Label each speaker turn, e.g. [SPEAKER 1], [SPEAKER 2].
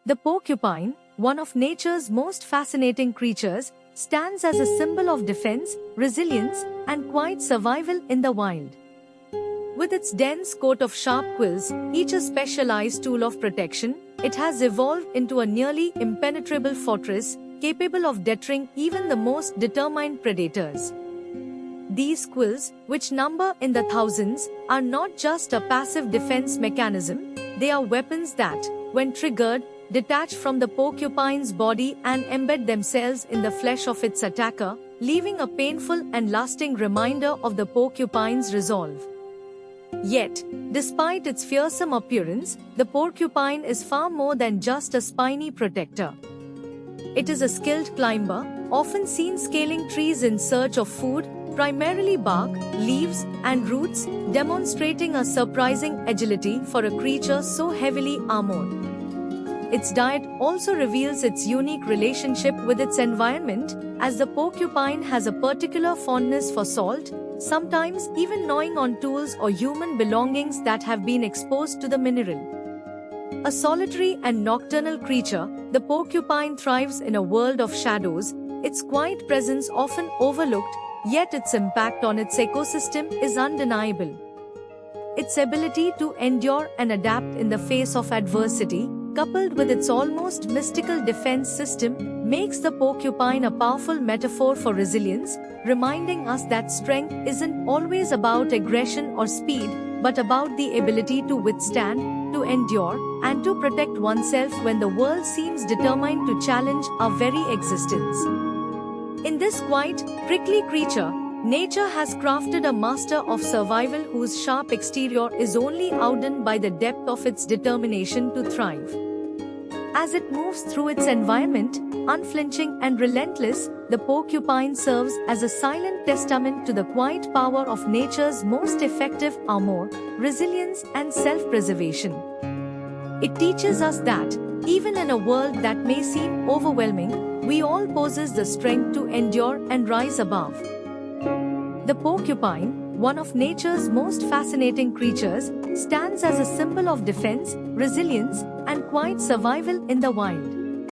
[SPEAKER 1] The porcupine, one of nature's most fascinating creatures, stands as a symbol of defense, resilience, and quiet survival in the wild. With its dense coat of sharp quills, each a specialized tool of protection, it has evolved into a nearly impenetrable fortress, capable of deterring even the most determined predators. These quills, which number in the thousands, are not just a passive defense mechanism, they are weapons that, when triggered, detach from the porcupine's body and embed themselves in the flesh of its attacker, leaving a painful and lasting reminder of the porcupine's resolve. Yet, despite its fearsome appearance, the porcupine is far more than just a spiny protector. It is a skilled climber, often seen scaling trees in search of food, primarily bark, leaves, and roots, demonstrating a surprising agility for a creature so heavily armored. Its diet also reveals its unique relationship with its environment, as the porcupine has a particular fondness for salt, sometimes even gnawing on tools or human belongings that have been exposed to the mineral. A solitary and nocturnal creature, the porcupine thrives in a world of shadows, its quiet presence often overlooked, yet its impact on its ecosystem is undeniable. Its ability to endure and adapt in the face of adversity, coupled with its almost mystical defense system, makes the porcupine a powerful metaphor for resilience, reminding us that strength isn't always about aggression or speed, but about the ability to withstand, to endure, and to protect oneself when the world seems determined to challenge our very existence. In this quiet, prickly creature, nature has crafted a master of survival whose sharp exterior is only outdone by the depth of its determination to thrive. As it moves through its environment, unflinching and relentless, the porcupine serves as a silent testament to the quiet power of nature's most effective armor, resilience and self-preservation. It teaches us that, even in a world that may seem overwhelming, we all possess the strength to endure and rise above. The porcupine, one of nature's most fascinating creatures, stands as a symbol of defense, resilience, and quiet survival in the wild.